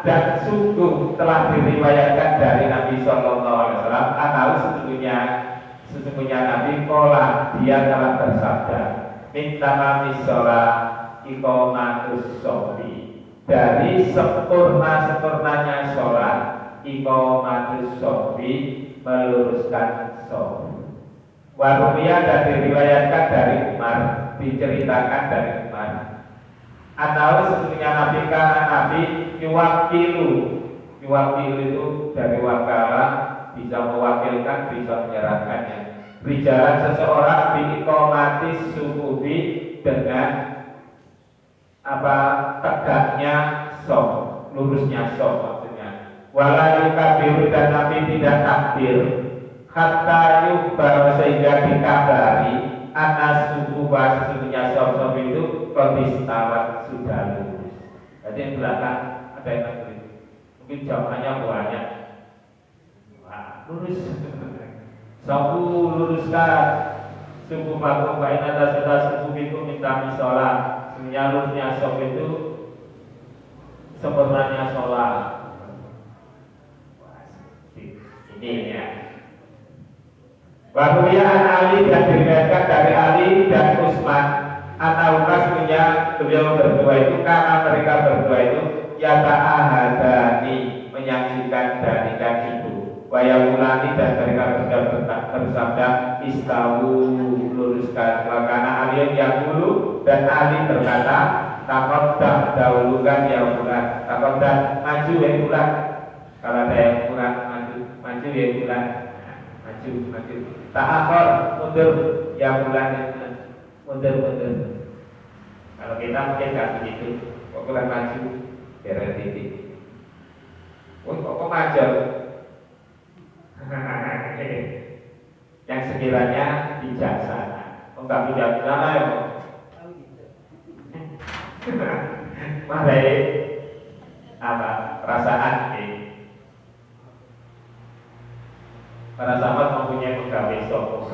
dan sungguh telah diriwayatkan dari Nabi Sallallahu Alaihi Wasallam atau sesungguhnya Nabi Kola dia telah bersabda minta misolah ikomatus sofi dari sempurnanya sholat ikomatus sofi meluruskan sofi. Warumiyah dan diriwayatkan dari Umar, diceritakan dari Umar. Atau sesungguhnya Nabi yuwakilu itu dari wakala, bisa mewakilkan, bisa menyerahkannya. Berjalan seseorang di ikomatis suhubi dengan tegaknya sof, lurusnya sof maksudnya. Walayu kabir dan Nabi tidak takbir. Hatta yukbar sehingga dikabari anas suku sesungguhnya sof itu kondistawat sudah lurus. Jadi yang belakang ada yang nanti mungkin jawabannya banyak. Wah, lurus. Sabu luruskan suku makum baik atas suku itu minta misolah. Sebenarnya lurusnya sof itu sempurnanya sholat. Ini ya. Wahyu'an Ali dan diriwayatkan dari Ali dan Utsman Anaukas punya beliau berdua itu karena mereka berdua itu yata'ahadani menyaksikan danikan itu wayamulani dan mereka bersabda istawu luruskan wakana Ali yang dulu dan Ali berkata takut dah dahulukan yang bulan takut dah maju yang bulan kalau ada yang kurang maju yang bulan maju, maju. Ta'akhir, mundur, ya bulan mundur. Kalau kita mungkin nggak begitu, kok bulan maju, daerah titik. Kok maju? Yang sekiranya bijaksana. Enggak bijaksana ya, kok. Marai apa? Perasaan ini. Para sahabat mempunyai pegawai stok.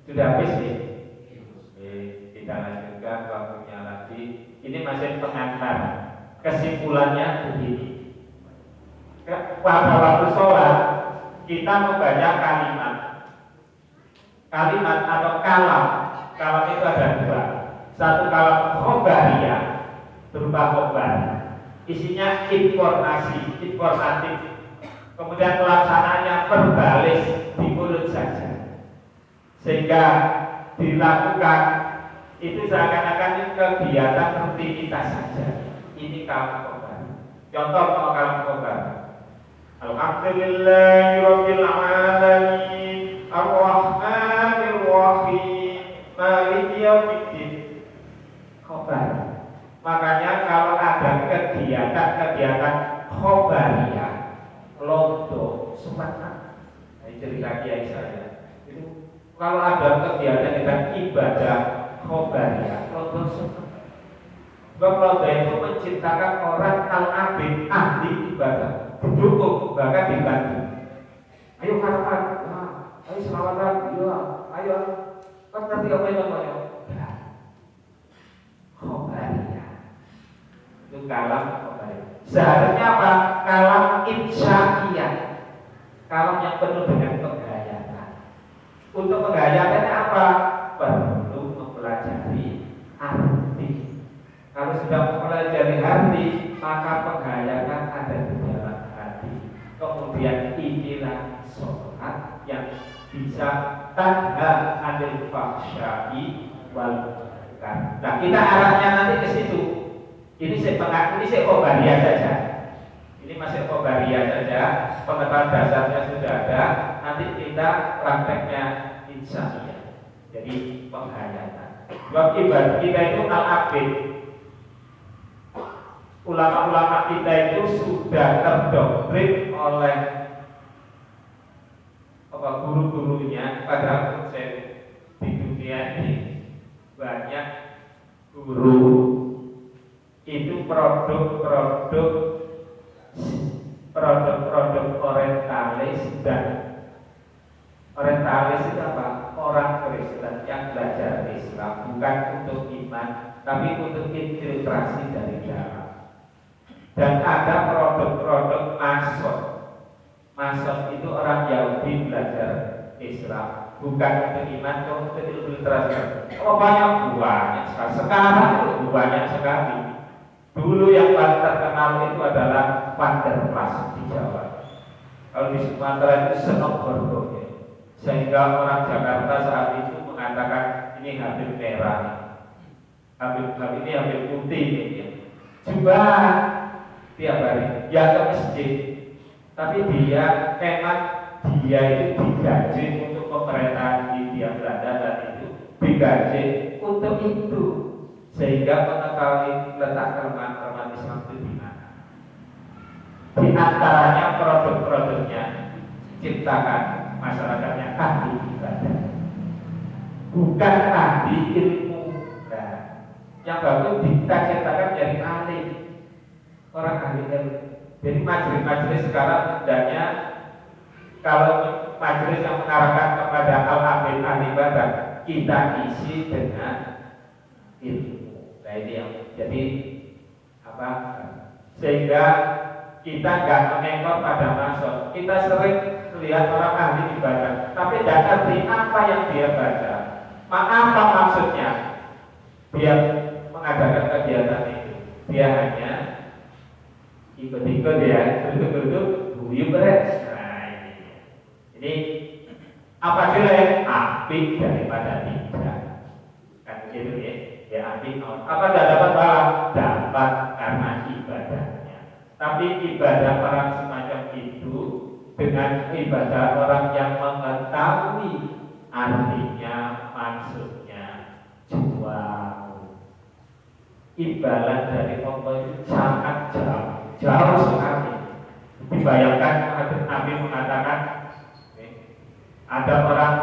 Sudah habis nih. Kita lanjutkan waktunya lagi. Ini masih pengantar. Kesimpulannya begini. Pada waktu sholat kita membaca kalimat atau kalam. Kalam itu ada dua. Satu kalam khobariyah berupa khobar. Isinya informatif. Kemudian pelaksananya verbalis di mulut saja. Sehingga dilakukan itu seakan-akan kegiatan rutinitas saja. Ini kalam khobar. Contoh kalau kalam khobar. Alhamdulillahirabbil alamin arrahmanir rahim maliki yaumiddin. Khobar. Makanya kalau ada kegiatan khobariyah, londo, semangat. Ini cerita kiai saya. Itu kalau ada kegiatan ibadah khobariyah, londo semangat. Sebab londo itu menciptakan orang al-abid, ahli ibadah, didukung, bahkan dibantu. Ayo harapan, ayo selawatan, ayo. Kan nanti apa yang namanya? Khobariyah. Itu kalam khobariyah. Seharusnya apa? Kalam insya'iyah. Kalam yang penuh dengan penghayatan. Untuk penghayatannya apa? Perlu mempelajari arti. Kalau sudah mempelajari arti, maka penghayatan ada di dalam hati. Kemudian inilah sholat yang bisa tanha anil fahsya'i wal munkar. Nah, kita arahnya nanti ke situ. Ini saya khobariyah saja. Ini masih khobariyah saja. Pengetahuan dasarnya sudah ada. Nanti kita prakteknya insya'iyah. Jadi penghayatan. Sebab ibadah kita itu al-abid. Ulama-ulama kita itu sudah terdoktrin oleh guru-gurunya. Padahal saya di dunia ini banyak guru itu produk orientalis, dan orientalis itu apa? Orang Kristen yang belajar Islam bukan untuk iman, tapi untuk infiltrasi dari dalam. Dan ada produk-produk Mason itu orang Yahudi belajar Islam bukan untuk iman, untuk infiltrasi. Oh banyak sekali. Sekarang itu banyak sekali. Dulu yang paling terkenal itu adalah Vanderplas di Jawa. Kalau di Sumatera itu Senogorgo, ya. Sehingga orang Jakarta saat itu mengatakan ini Habib merah, Habib ini Habib putih, ya. Coba tiap hari dia ke masjid, tapi dia itu digaji untuk pemerintahan Hindia Belanda dan itu digaji untuk itu, sehingga mengetahui letak kelemahan Islam itu di mana. Di antaranya produk-produknya ciptakan masyarakatnya ahli ibadah, bukan ahli ilmu. Nah, yang bagus diciptakan dari ahli, orang ahli ilmu. Jadi majelis-majelis sekarang hendaknya kalau majelis yang mengarahkan kepada al-abid ahli ibadah, kita isi dengan ilmu. Nah ini yang jadi apa? Sehingga kita nggak mengekor pada maksud. Kita sering melihat orang ahli ibadah, tapi tidak ngerti apa yang dia baca. Apa maksudnya? Dia mengadakan kegiatan itu. Dia hanya ikut-ikut ya, duduk-duduk, guyub beres. Nah ini apa jelek? Apik daripada tidak. Kan begitu ya. Ya apik. Apa tidak dapat pahala? Dapat karena ibadahnya. Tapi Tapi ibadah orang semacam itu dengan ibadah orang yang mengetahui artinya, maksudnya jauh. Ibadah dari Allah itu sangat jauh sekali. Dibayangkan Nabi mengatakan ada orang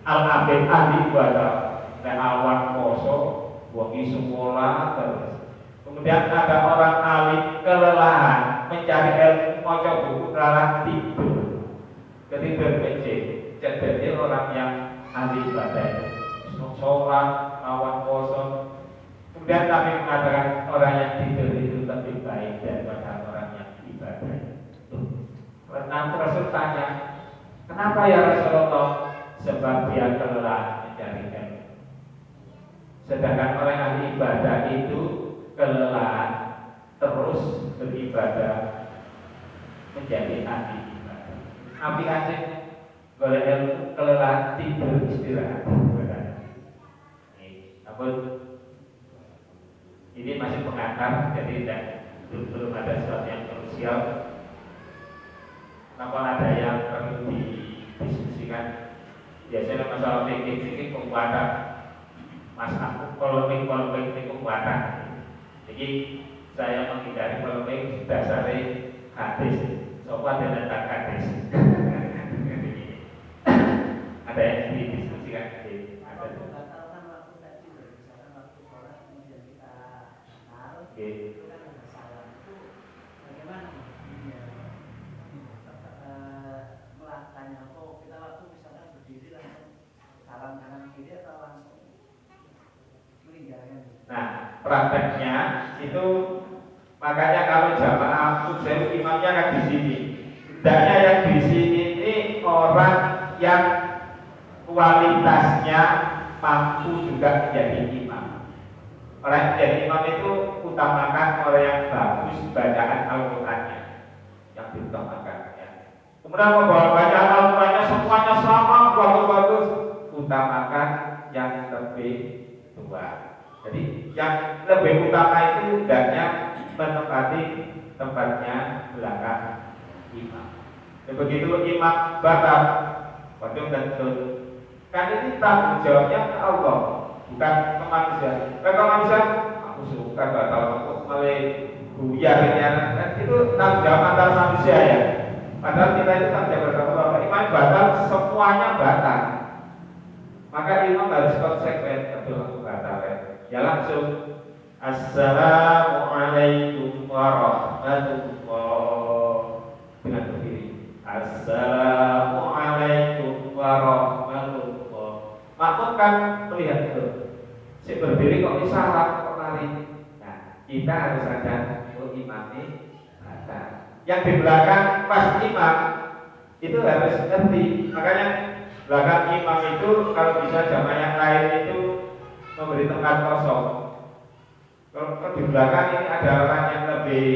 al-abid ahli ibadah, awan poso, wangi sekolah terus. Kemudian ada orang alim kelelahan mencari ilmu, maca buku, kelelahan tidur. Ketidur masjid. Jadi orang yang ahli ibadah itu sholat, awan poso. Kemudian Nabi mengatakan orang yang tidur itu lebih baik daripada orang yang ibadah. Karena Rasul tanya, kenapa ya Rasulullah? Sebab dia kelelahan mencari ilmu. Sedangkan orang ahli ibadah itu kelelahan terus beribadah menjadi ahli ibadah. Nabi Aceh boleh ilmu kelelahan tidur istirahat. Ini masih pengantar, jadi belum ada sesuatu yang krusial. Namun ada yang perlu didiskusikan. Biasanya masalah fikih kekuatan, masalah polemik kekuatan. Jadi saya menghindari polemik dasarnya hadis, sobat dan tentang hadis. Ada yang didiskusikan? Itu kan ada salah. Itu bagaimana melakukannya? Kok kita waktu misalkan berdiri langsung salam kanan kiri atau langsung meninggalkan? Nah, prakteknya itu makanya kalau jamaah sukses imamnya kan di sini. Hendaknya yang di sini ini orang yang kualitasnya mampu juga menjadi imam. Orang yang jadi imam itu utamakan orang yang bagus bacaan Al-Qur'annya, yang diutamakan ya. Kemudian membawa bacaan Al-Qur'annya semuanya sama bagus-bagus, utamakan yang lebih tua. Jadi yang lebih utama itu hendaknya menempati tempatnya belakang imam. Dan begitu imam batal, waduh dan kan ini tanggung jawabnya ke Allah, bukan ke manusia. Kalau manusia, aku suka batal, aku mulai buyar itu tanggung jawab antar manusia ya. Padahal kita itu tanggung jawab Allah. Imam batal, semuanya batal. Maka imam harus konsekuen. Betul aku batal ya. Ya langsung, Assalamualaikum warahmatullah, dengan berdiri. Assalamualaikum warahmatullah. Makmum kan melihat itu. Si berdiri kok salah kok lari. Nah, kita harus ada imam ini batal. Yang di belakang pas imam itu harus ngerti. Makanya belakang imam itu kalau bisa jamaah yang lain itu memberi tempat kosong. Kalau di belakang ini ada orang yang lebih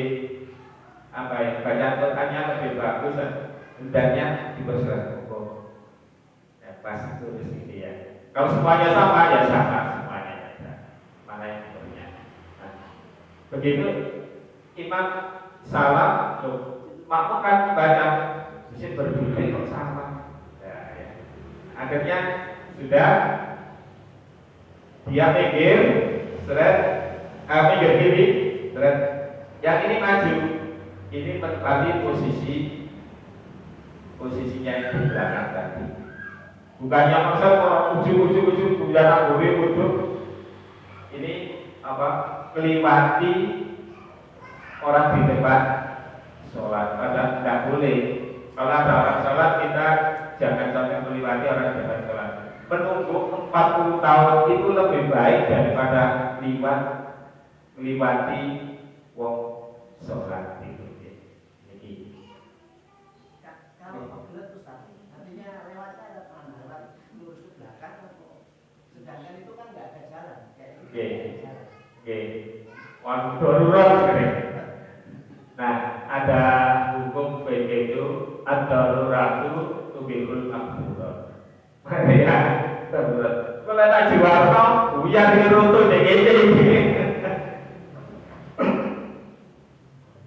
baca Qurannya lebih bagus dan hendaknya dipersilakan. Pas itu di sini ya. Kalau semuanya sama ya sama semuanya. Mana yang punya. Nah, begitu imam salam, makmum kan baca mesti berdiri kok sama. Ya. Akhirnya sudah dia minggir, minggir kiri, yang ini maju, ini menempati posisinya yang di belakang tadi. Bukannya masa ujung kemudian aku wudhu. Ini melewati orang di depan sholat. Padahal tidak boleh. Kalau ada orang sholat kita jangan sampai melewati orang di depan sholat. Menunggu 40 tahun itu lebih baik daripada melewati wong sholat itu. Jadi kalau kebelet Ustaz, artinya lewatnya ada lewat lurus ke belakang atau sedangkan itu kan nggak ada jalan kayak gitu. Oke. Waktu darurat gitu. Nah, ada hukum fikih itu ad-daruratu tubihul mahdzur. Ya, darurat. Kalau tak jiwarno, buyar di runtuh dek iki.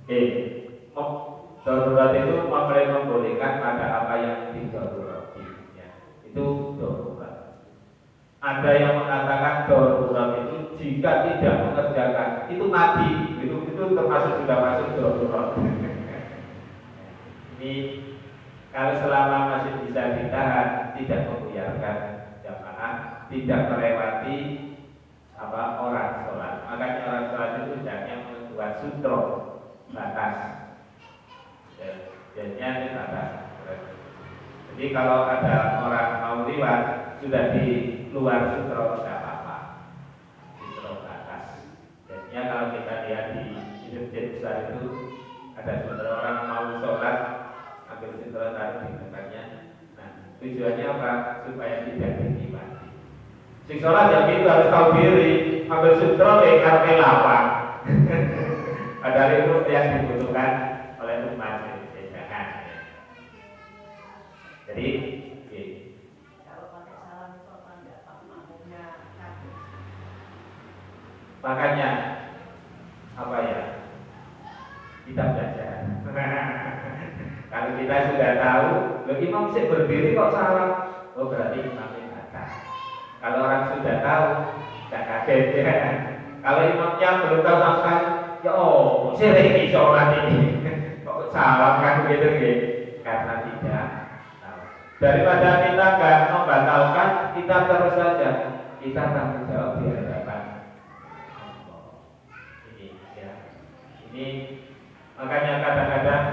Oke. Darurat itu membolehkan pada apa yang didarurati, ya. Itu darurat. Ada yang mengatakan darurat itu jika tidak mengerjakan itu mati, itu termasuk sudah masuk darurat. Ini kalau selama masih bisa ditahan, tidak membuyarkan jamaah, tidak melewati orang sholat. Makanya orang sholat itu hendaknya membuat sutro batas, jadinya itu batas. Jadi kalau ada orang mau lewat sudah di luar sutro tidak apa-apa, sutro batas. Jadinya kalau kita lihat di masjid besar itu ada sutro, orang mau sholat ambil sutro taruh di depannya. Nah, tujuannya apa? Supaya tidak dinikmati. Sing sholat yang itu harus tahu diri, ambil sutro karena lapar. Padahal itu yang dibutuhkan oleh umat. Jangan. Jadi, kalau pakai salam itu apa enggak? Tapi makmumnya kaget. Makanya apa ya? Kita belajar. Kalau kita sudah tahu, imam sih berdiri kok salah, oh berarti imamnya batas. Kalau orang sudah tahu, tidak kaget ya. Kalau imamnya belum tahu sama sekali, ya saya ini sholat ini, kok salah kan begitu gitu? Karena tidak tahu. Daripada kita nggak membatalkan, kita terus saja kita tanggung jawab di hadapan Allah. Ini ya, ini makanya kadang-kadang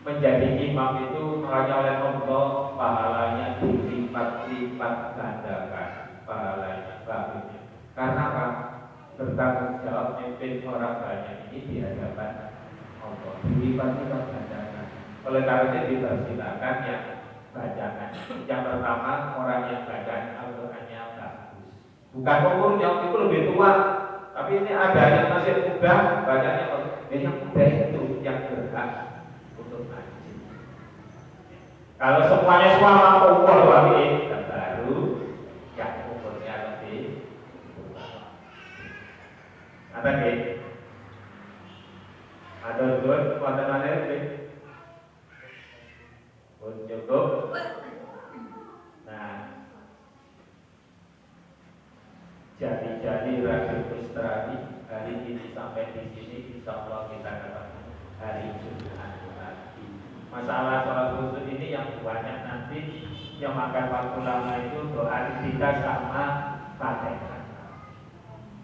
menjadi imam itu makanya oleh Allah pahalanya dilipat-lipat gandakan pahalanya baginya. Karena apa? Bertanggung jawab memimpin orang banyak ini di hadapan Allah dilipat-lipat gandakan. Oleh karena itu dipersilakan yang bacaan. Yang pertama orang yang bacaan Al-Qur'annya bagus. Bukan umurnya itu lebih tua, tapi ini ada yang masih muda bacanya yang muda itu yang berhak untuk ngaji. Kalau semuanya semua umur lagi baru yang umurnya lebih tua. Ada ke? Ada dua kuatan mana ke? Cukup. Nah, jadi Rasul Kustrani hari ini sampai di sini, insya Allah kita ketemu hari Jumat nanti. Masalah sholat khusus ini yang banyak nanti yang makan waktu lama itu doa kita sama Fatihah.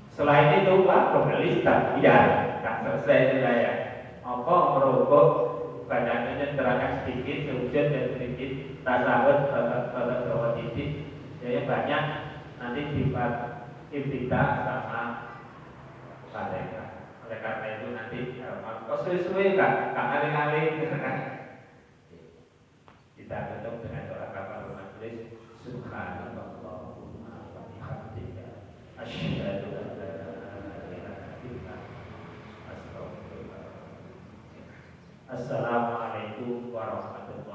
Selain itu pembeli takbir, tak selesai sudah ya. Apa merokok bacanya terangkan sedikit, sujud dan sedikit, tasawuf bawa titik, jadi banyak nanti sifat ibtidah sama Fatihah. Oleh karena itu nanti kok suwe-suwe kan aling-aling. Kita tutup dengan doa kafaratul majelis. Subhanallahumma wa bihamdika asyhadu an la ilaha illa anta astaghfiruka. Assalamualaikum warahmatullahi wabarakatuh.